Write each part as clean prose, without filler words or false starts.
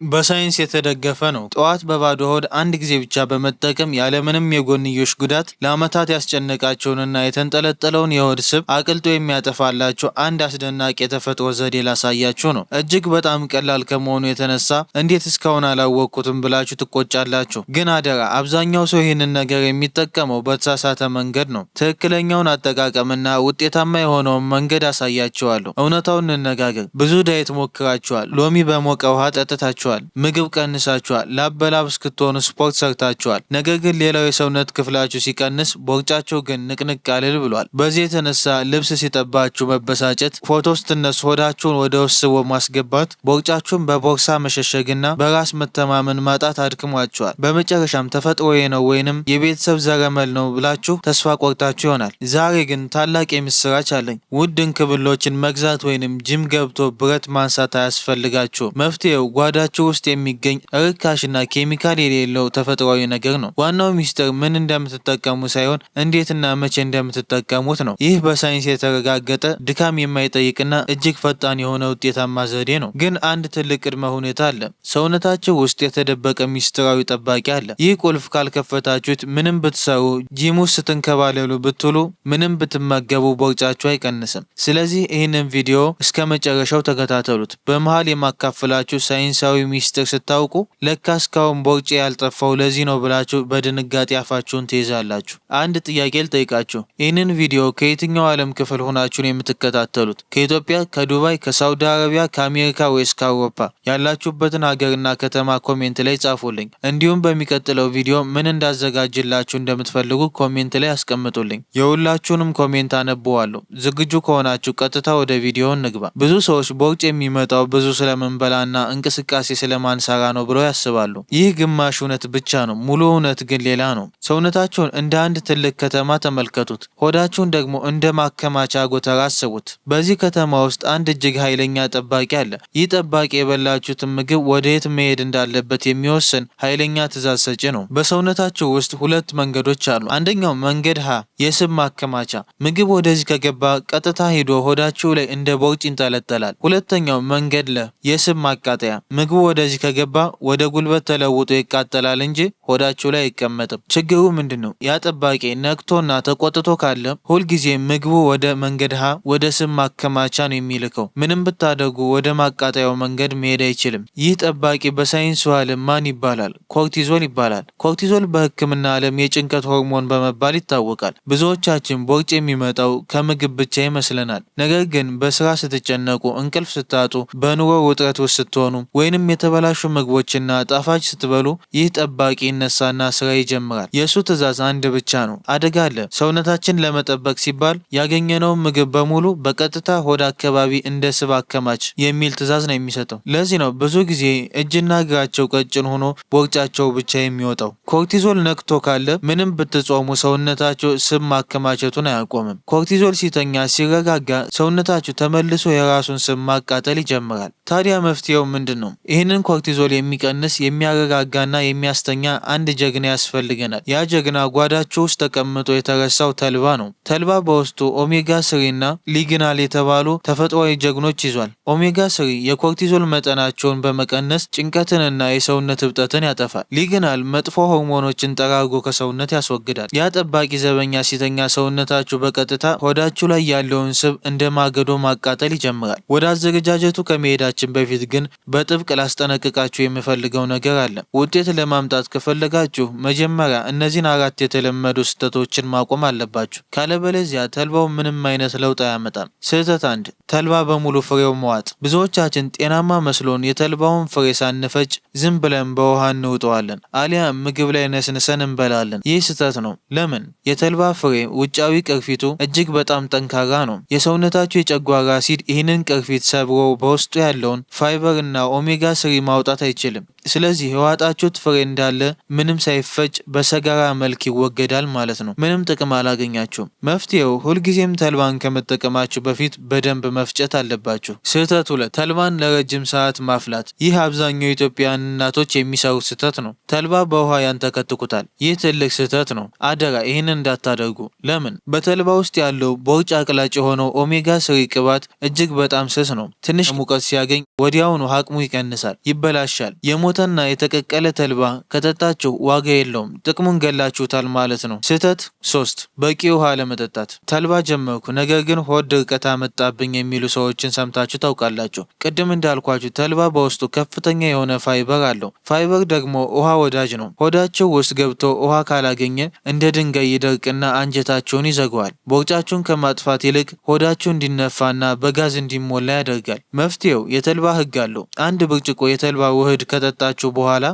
በሳይንስ የተደገፈ ነው። ጠዋት በባዶ ሆድ አንድ ጊዜ ብቻ በመጠቀም ያለምንም የጎንዮሽ ጉዳት ለዓመታት ያስጨነቃቸውንና የተንጠለጠለውን የሆድ ስብ አቅልጦ የሚያጠፋላቸው አንድ አስደናቂ የተፈጥሮ ዘዴ ላሳያችሁ ነው። እጅግ በጣም ቀላል ከመሆኑ የተነሳ እንዴት እስካሁን አላወቅኩትም ብላችሁ ትቆጫላችሁ። ግን አደራ፣ አብዛኛው ሰው ይህንን ነገር የሚጠቀመው በተሳሳተ መንገድ ነው። ትክክለኛውን አጠቃቀምና ውጤታማ የሆነውን መንገድ አሳያችኋለሁ። እውነታውን እንነጋገር። ብዙ ዳየት ሞክራችኋል። ሎሚ በሞቀ ውሃ ጠጥታችኋል። ምግብ ቀንሳችኋል። ላበላብ እስክትሆኑ ስፖርት ሰርታችኋል። ነገር ግን ሌላው የሰውነት ክፍላችሁ ሲቀንስ ቦርጫችሁ ግን ንቅንቅ አልል ብሏል። በዚህ የተነሳ ልብስ ሲጠባችሁ መበሳጨት፣ ፎቶ ስትነሱ ሆዳችሁን ወደ ውስጥ ስቦ ማስገባት፣ ቦርጫችሁን በቦርሳ መሸሸግና በራስ መተማመን ማጣት አድክሟችኋል። በመጨረሻም ተፈጥሮዬ ነው ወይንም የቤተሰብ ዘረመል ነው ብላችሁ ተስፋ ቆርጣችሁ ይሆናል። ዛሬ ግን ታላቅ የምስራች አለኝ። ውድ እንክብሎችን መግዛት ወይንም ጂም ገብቶ ብረት ማንሳት አያስፈልጋችሁም። መፍትሄው ጓዳችሁ ውስጥ የሚገኝ ርካሽና ኬሚካል የሌለው ተፈጥሯዊ ነገር ነው። ዋናው ሚስጥር ምን እንደምትጠቀሙ ሳይሆን እንዴትና መቼ እንደምትጠቀሙት ነው። ይህ በሳይንስ የተረጋገጠ ድካም የማይጠይቅና እጅግ ፈጣን የሆነ ውጤታማ ዘዴ ነው። ግን አንድ ትልቅ ቅድመ ሁኔታ አለ። ሰውነታችሁ ውስጥ የተደበቀ ሚስጥራዊ ጠባቂ አለ። ይህ ቁልፍ ካልከፈታችሁት ምንም ብትሰሩ፣ ጂም ውስጥ ስትንከባለሉ ብትሉ፣ ምንም ብትመገቡ ቦርጫችሁ አይቀንስም። ስለዚህ ይህንን ቪዲዮ እስከ መጨረሻው ተከታተሉት። በመሃል የማካፈላችሁ ሳይንሳዊ ሚስጥር ስታውቁ ለካ እስካሁን ቦርጬ ያልጠፋው ለዚህ ነው ብላችሁ በድንጋጤ አፋችሁን ትይዛላችሁ። አንድ ጥያቄ ልጠይቃችሁ። ይህንን ቪዲዮ ከየትኛው ዓለም ክፍል ሆናችሁን የምትከታተሉት? ከኢትዮጵያ፣ ከዱባይ፣ ከሳውዲ አረቢያ፣ ከአሜሪካ ወይስ ከአውሮፓ? ያላችሁበትን ሀገርና ከተማ ኮሜንት ላይ ጻፉልኝ። እንዲሁም በሚቀጥለው ቪዲዮ ምን እንዳዘጋጅላችሁ እንደምትፈልጉ ኮሜንት ላይ አስቀምጡልኝ። የሁላችሁንም ኮሜንት አነበዋለሁ። ዝግጁ ከሆናችሁ ቀጥታ ወደ ቪዲዮ እንግባ። ብዙ ሰዎች ቦርጭ የሚመጣው ብዙ ስለምንበላና እንቅስቃሴ ስለማንሰራ ነው ብለው ያስባሉ። ይህ ግማሽ እውነት ብቻ ነው። ሙሉ እውነት ግን ሌላ ነው። ሰውነታችሁን እንደ አንድ ትልቅ ከተማ ተመልከቱት። ሆዳችሁን ደግሞ እንደ ማከማቻ ጎተራ አስቡት። በዚህ ከተማ ውስጥ አንድ እጅግ ኃይለኛ ጠባቂ አለ። ይህ ጠባቂ የበላችሁትን ምግብ ወደ የት መሄድ እንዳለበት የሚወስን ኃይለኛ ትዕዛዝ ሰጪ ነው። በሰውነታችሁ ውስጥ ሁለት መንገዶች አሉ። አንደኛው መንገድ ሀ፣ የስብ ማከማቻ። ምግብ ወደዚህ ከገባ ቀጥታ ሄዶ ሆዳችሁ ላይ እንደ ቦርጭ ይንጠለጠላል። ሁለተኛው መንገድ ለ፣ የስብ ማቃጠያ። ምግቡ ወደዚህ ከገባ ወደ ጉልበት ተለውጦ ይቃጠላል እንጂ ሆዳችሁ ላይ አይቀመጥም። ችግሩ ምንድን ነው? ያ ጠባቂ ነቅቶና ተቆጥቶ ካለ ሁልጊዜ ምግቡ ወደ መንገድ ሀ፣ ወደ ስብ ማከማቻ ነው የሚልከው። ምንም ብታደርጉ ወደ ማቃጠያው መንገድ መሄድ አይችልም። ይህ ጠባቂ በሳይንሱ ዓለም ማን ይባላል? ኮርቲዞል ይባላል። ኮርቲዞል በሕክምና ዓለም የጭንቀት ሆርሞን በመባል ይታወቃል። ብዙዎቻችን ቦርጭ የሚመጣው ከምግብ ብቻ ይመስለናል። ነገር ግን በስራ ስትጨነቁ፣ እንቅልፍ ስታጡ፣ በኑሮ ውጥረት ውስጥ ስትሆኑ ወይንም የተበላሹ ምግቦችና ጣፋጭ ስትበሉ ይህ ጠባቂ ይነሳና ስራ ይጀምራል። የእሱ ትዕዛዝ አንድ ብቻ ነው። አደጋ አለ። ሰውነታችን ለመጠበቅ ሲባል ያገኘነውን ምግብ በሙሉ በቀጥታ ሆድ አካባቢ እንደ ስብ አከማች የሚል ትዕዛዝ ነው የሚሰጠው። ለዚህ ነው ብዙ ጊዜ እጅና እግራቸው ቀጭን ሆኖ ቦርጫቸው ብቻ የሚወጣው። ኮርቲዞል ነቅቶ ካለ ምንም ብትጾሙ ሰውነታቸው ስብ ማከማቸቱን አያቆምም። ኮርቲዞል ሲተኛ፣ ሲረጋጋ ሰውነታችሁ ተመልሶ የራሱን ስብ ማቃጠል ይጀምራል። ታዲያ መፍትሄው ምንድን ነው? ይህንን ኮርቲዞል የሚቀንስ የሚያረጋጋና የሚያስተኛ አንድ ጀግና ያስፈልገናል። ያ ጀግና ጓዳችሁ ውስጥ ተቀምጦ የተረሳው ተልባ ነው። ተልባ በውስጡ ኦሜጋ ስሪና ሊግናል የተባሉ ተፈጥሯዊ ጀግኖች ይዟል። ኦሜጋ ስሪ የኮርቲዞል መጠናቸውን በመቀነስ ጭንቀትንና የሰውነት እብጠትን ያጠፋል። ሊግናል መጥፎ ሆርሞኖችን ጠራርጎ ከሰውነት ያስወግዳል። ያ ጠባቂ ዘበኛ ሲተኛ ሰውነታችሁ በቀጥታ ሆዳችሁ ላይ ያለውን ስብ እንደ ማገዶ ማቃጠል ይጀምራል። ወደ አዘገጃጀቱ ከመሄዳችን በፊት ግን በጥብቅ ላስጠነቅቃችሁ የምፈልገው ነገር አለ። ውጤት ለማምጣት ከፈለጋችሁ መጀመሪያ እነዚህን አራት የተለመዱ ስህተቶችን ማቆም አለባችሁ። ካለበለዚያ ተልባው ምንም አይነት ለውጥ አያመጣም። ስህተት 1፣ ተልባ በሙሉ ፍሬው መዋጥ። ብዙዎቻችን ጤናማ መስሎን የተልባውን ፍሬ ሳንፈጭ ዝም ብለን በውሃ እንውጠዋለን፣ አሊያም ምግብ ላይ ነስንሰን እንበላለን። ይህ ስህተት ነው። ለምን? የተልባ ፍሬ ውጫዊ ቅርፊቱ እጅግ በጣም ጠንካራ ነው። የሰውነታችሁ የጨጓራ አሲድ ይህንን ቅርፊት ሰብሮ በውስጡ ያለውን ፋይበር እና ኦሜጋ ስሪ ማውጣት አይችልም። ስለዚህ የዋጣችሁት ፍሬ እንዳለ ምንም ሳይፈጭ በሰገራ መልክ ይወገዳል ማለት ነው። ምንም ጥቅም አላገኛችሁም። መፍትሄው ሁልጊዜም ተልባን ከመጠቀማችሁ በፊት በደንብ መፍጨት አለባችሁ። ስህተት 2 ተልባን ለረጅም ሰዓት ማፍላት። ይህ አብዛኛው የኢትዮጵያውያን እናቶች የሚሰሩት ስህተት ነው። ተልባ በውሃ ያንተከትኩታል። ይህ ትልቅ ስህተት ነው። አደራ ይህንን እንዳታደርጉ። ለምን? በተልባ ውስጥ ያለው ቦርጭ አቅላጭ የሆነው ኦሜጋ 3 ቅባት እጅግ በጣም ስስ ነው። ትንሽ ሙቀት ሲያገኝ ወዲያውኑ አቅሙ ይቀንሳል፣ ይበላሻል። የሞተና የተቀቀለ ተልባ ከጠጣችሁ ዋጋ የለውም፣ ጥቅሙን ገላችሁታል ማለት ነው። ስህተት 3 በቂ ውሃ ለመጠጣት። ተልባ ጀመርኩ ነገር ግን ሆድ ድርቀት አመጣብኝ የሚሉ ሰዎችን ሰምታችሁ ታውቃላችሁ። ቅድም እንዳልኳችሁ ተልባ በውስጡ ከፍተኛ የሆነ ፋይበር አለው። ፋይበር ደግሞ ውሃ ወዳጅ ነው። ሆዳቸው ውስጥ ገብቶ ውሃ ካላገኘ እንደ ድንጋይ ይደርቅና አንጀታቸውን ይዘጋዋል። ቦርጫችሁን ከማጥፋት ይልቅ ሆዳችሁ እንዲነፋና በጋዝ እንዲሞላ ያደርጋል። መፍትሄው የተልባ ህግ አለው። 1 ብርጭቆ የተልባ ውህድ ከጠጣችሁ በኋላ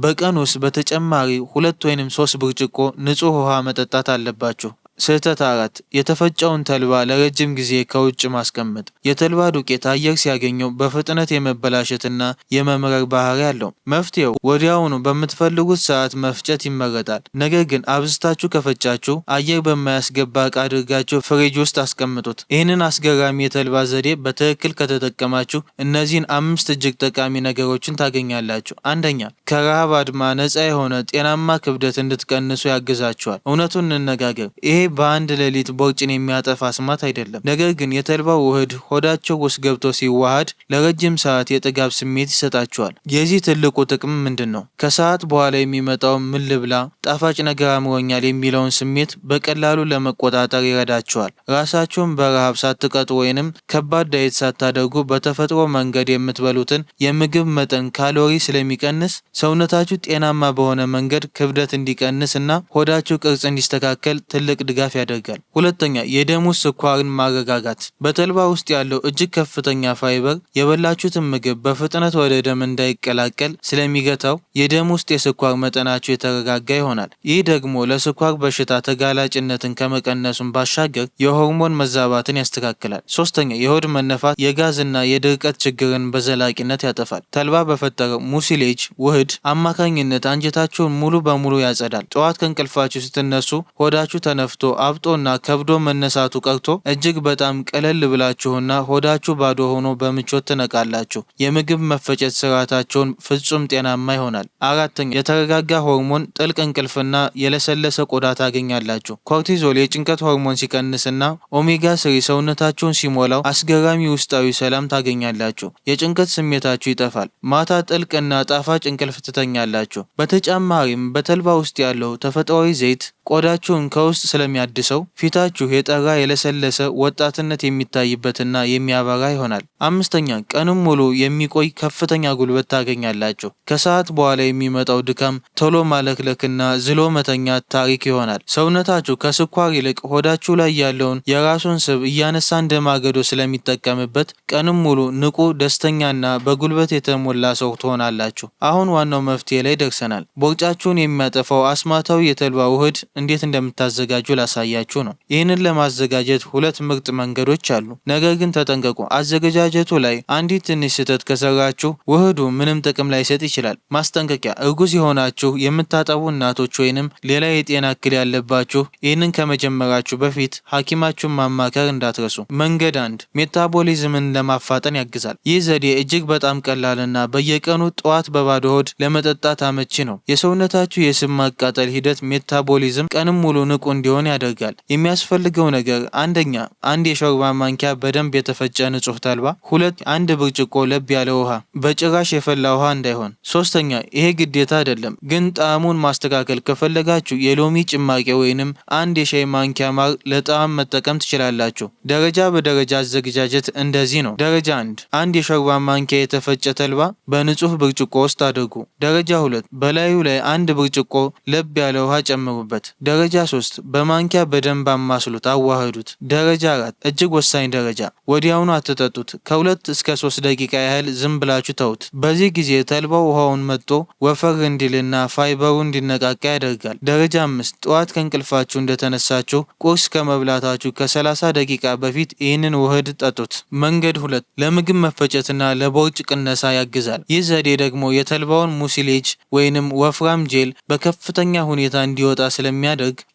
በቀን ውስጥ በተጨማሪ 2 ወይም 3 ብርጭቆ ንጹህ ውሃ መጠጣት አለባችሁ። ስህተት 4 የተፈጨውን ተልባ ለረጅም ጊዜ ከውጭ ማስቀመጥ። የተልባ ዱቄት አየር ሲያገኘው በፍጥነት የመበላሸትና የመምረር ባህሪ አለው። መፍትሄው ወዲያውኑ በምትፈልጉት ሰዓት መፍጨት ይመረጣል። ነገር ግን አብዝታችሁ ከፈጫችሁ አየር በማያስገባ እቃ አድርጋችሁ ፍሪጅ ውስጥ አስቀምጡት። ይህንን አስገራሚ የተልባ ዘዴ በትክክል ከተጠቀማችሁ እነዚህን 5 እጅግ ጠቃሚ ነገሮችን ታገኛላችሁ። አንደኛ ከረሃብ አድማ ነፃ የሆነ ጤናማ ክብደት እንድትቀንሱ ያግዛችኋል። እውነቱን እንነጋገር፣ ይሄ በአንድ ሌሊት ቦርጭን የሚያጠፋ አስማት አይደለም። ነገር ግን የተልባው ውህድ ሆዳቸው ውስጥ ገብቶ ሲዋሃድ ለረጅም ሰዓት የጥጋብ ስሜት ይሰጣቸዋል። የዚህ ትልቁ ጥቅም ምንድን ነው? ከሰዓት በኋላ የሚመጣው ምን ልብላ፣ ጣፋጭ ነገር አምሮኛል የሚለውን ስሜት በቀላሉ ለመቆጣጠር ይረዳቸዋል። ራሳችሁን በረሃብ ሳትቀጡ ወይንም ከባድ ዳይት ሳታደርጉ በተፈጥሮ መንገድ የምትበሉትን የምግብ መጠን ካሎሪ ስለሚቀንስ ሰውነታችሁ ጤናማ በሆነ መንገድ ክብደት እንዲቀንስ እና ሆዳችሁ ቅርጽ እንዲስተካከል ትልቅ ድጋፍ ያደርጋል። ሁለተኛ የደም ውስጥ ስኳርን ማረጋጋት። በተልባ ውስጥ ያለው እጅግ ከፍተኛ ፋይበር የበላችሁትን ምግብ በፍጥነት ወደ ደም እንዳይቀላቀል ስለሚገታው የደም ውስጥ የስኳር መጠናችሁ የተረጋጋ ይሆናል። ይህ ደግሞ ለስኳር በሽታ ተጋላጭነትን ከመቀነሱም ባሻገር የሆርሞን መዛባትን ያስተካክላል። ሶስተኛ የሆድ መነፋት፣ የጋዝና የድርቀት ችግርን በዘላቂነት ያጠፋል። ተልባ በፈጠረው ሙሲሌጅ ውህድ አማካኝነት አንጀታችሁን ሙሉ በሙሉ ያጸዳል። ጠዋት ከእንቅልፋችሁ ስትነሱ ሆዳችሁ ተነፍቶ አብጦና ከብዶ መነሳቱ ቀርቶ እጅግ በጣም ቀለል ብላችሁና ሆዳችሁ ባዶ ሆኖ በምቾት ትነቃላችሁ። የምግብ መፈጨት ስርዓታቸውን ፍጹም ጤናማ ይሆናል። አራተኛ የተረጋጋ ሆርሞን፣ ጥልቅ እንቅልፍና የለሰለሰ ቆዳ ታገኛላችሁ። ኮርቲዞል የጭንቀት ሆርሞን ሲቀንስና ኦሜጋ 3 ሰውነታችሁን ሲሞላው አስገራሚ ውስጣዊ ሰላም ታገኛላችሁ። የጭንቀት ስሜታችሁ ይጠፋል። ማታ ጥልቅና ጣፋጭ እንቅልፍ ትተኛላችሁ። በተጨማሪም በተልባ ውስጥ ያለው ተፈጥሯዊ ዘይት ቆዳችሁን ከውስጥ ስለሚያድሰው ፊታችሁ የጠራ የለሰለሰ ወጣትነት የሚታይበትና የሚያበራ ይሆናል። አምስተኛ ቀኑን ሙሉ የሚቆይ ከፍተኛ ጉልበት ታገኛላችሁ። ከሰዓት በኋላ የሚመጣው ድካም፣ ቶሎ ማለክለክና ዝሎ መተኛት ታሪክ ይሆናል። ሰውነታችሁ ከስኳር ይልቅ ሆዳችሁ ላይ ያለውን የራሱን ስብ እያነሳ እንደ ማገዶ ስለሚጠቀምበት ቀኑን ሙሉ ንቁ፣ ደስተኛና በጉልበት የተሞላ ሰው ትሆናላችሁ። አሁን ዋናው መፍትሄ ላይ ደርሰናል። ቦርጫችሁን የሚያጠፋው አስማታዊ የተልባ ውህድ እንዴት እንደምታዘጋጁ ላሳያችሁ ነው። ይህንን ለማዘጋጀት 2 ምርጥ መንገዶች አሉ። ነገር ግን ተጠንቀቁ። አዘገጃጀቱ ላይ አንዲት ትንሽ ስህተት ከሰራችሁ ውህዱ ምንም ጥቅም ላይሰጥ ይችላል። ማስጠንቀቂያ፣ እርጉዝ የሆናችሁ የምታጠቡ እናቶች ወይንም ሌላ የጤና እክል ያለባችሁ ይህንን ከመጀመራችሁ በፊት ሐኪማችሁን ማማከር እንዳትረሱ። መንገድ 1 ሜታቦሊዝምን ለማፋጠን ያግዛል። ይህ ዘዴ እጅግ በጣም ቀላልና በየቀኑ ጠዋት በባዶ ሆድ ለመጠጣት አመቺ ነው። የሰውነታችሁ የስብ ማቃጠል ሂደት ሜታቦሊዝም ቀንም ሙሉ ንቁ እንዲሆን ያደርጋል። የሚያስፈልገው ነገር አንደኛ 1 የሾርባ ማንኪያ በደንብ የተፈጨ ንጹህ ተልባ፣ 2 1 ብርጭቆ ለብ ያለ ውሃ፣ በጭራሽ የፈላ ውሃ እንዳይሆን። ሶስተኛ ይሄ ግዴታ አይደለም፣ ግን ጣዕሙን ማስተካከል ከፈለጋችሁ የሎሚ ጭማቂ ወይንም 1 የሻይ ማንኪያ ማር ለጣዕም መጠቀም ትችላላችሁ። ደረጃ በደረጃ አዘገጃጀት እንደዚህ ነው። ደረጃ 1 የሾርባ ማንኪያ የተፈጨ ተልባ በንጹህ ብርጭቆ ውስጥ አድርጉ። ደረጃ 2 በላዩ ላይ 1 ብርጭቆ ለብ ያለ ውሃ ጨምሩበት። ደረጃ 3 በማንኪያ በደንብ አማስሉት፣ አዋህዱት። ደረጃ 4 እጅግ ወሳኝ ደረጃ፣ ወዲያውኑ አትጠጡት። ከ2 እስከ 3 ደቂቃ ያህል ዝም ብላችሁ ተውት። በዚህ ጊዜ ተልባው ውሃውን መጥቶ ወፈር እንዲልና ፋይበሩ እንዲነቃቃ ያደርጋል። ደረጃ 5 ጠዋት ከእንቅልፋችሁ እንደተነሳችሁ ቁርስ ከመብላታችሁ ከ30 ደቂቃ በፊት ይህንን ውህድ ጠጡት። መንገድ 2 ለምግብ መፈጨትና ለቦርጭ ቅነሳ ያግዛል። ይህ ዘዴ ደግሞ የተልባውን ሙሲሌጅ ወይንም ወፍራም ጄል በከፍተኛ ሁኔታ እንዲወጣ ስለሚያደርግ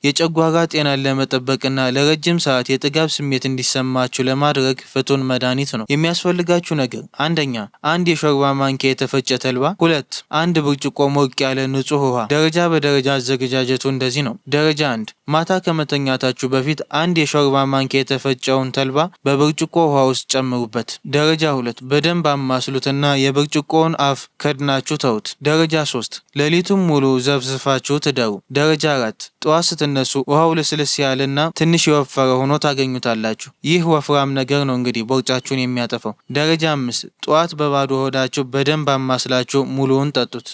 የጨጓራ ጤናን ለመጠበቅና ለረጅም ሰዓት የጥጋብ ስሜት እንዲሰማችሁ ለማድረግ ፍቱን መድኃኒት ነው። የሚያስፈልጋችሁ ነገር አንደኛ አንድ የሾርባ ማንኪያ የተፈጨ ተልባ፣ 2 አንድ ብርጭቆ ሞቅ ያለ ንጹህ ውሃ። ደረጃ በደረጃ አዘገጃጀቱ እንደዚህ ነው። ደረጃ 1 ማታ ከመተኛታችሁ በፊት አንድ የሾርባ ማንኪያ የተፈጨውን ተልባ በብርጭቆ ውሃ ውስጥ ጨምሩበት። ደረጃ 2 በደንብ አማስሉትና የብርጭቆውን አፍ ከድናችሁ ተውት። ደረጃ 3 ሌሊቱን ሙሉ ዘፍዝፋችሁ ትደሩ። ደረጃ 4 ጠዋት ስትነሱ ውሃው ልስልስ ያለና ትንሽ የወፈረ ሆኖ ታገኙታላችሁ። ይህ ወፍራም ነገር ነው እንግዲህ ቦርጫችሁን የሚያጠፋው። ደረጃ 5 ጠዋት በባዶ ሆዳችሁ በደንብ አማስላችሁ ሙሉውን ጠጡት።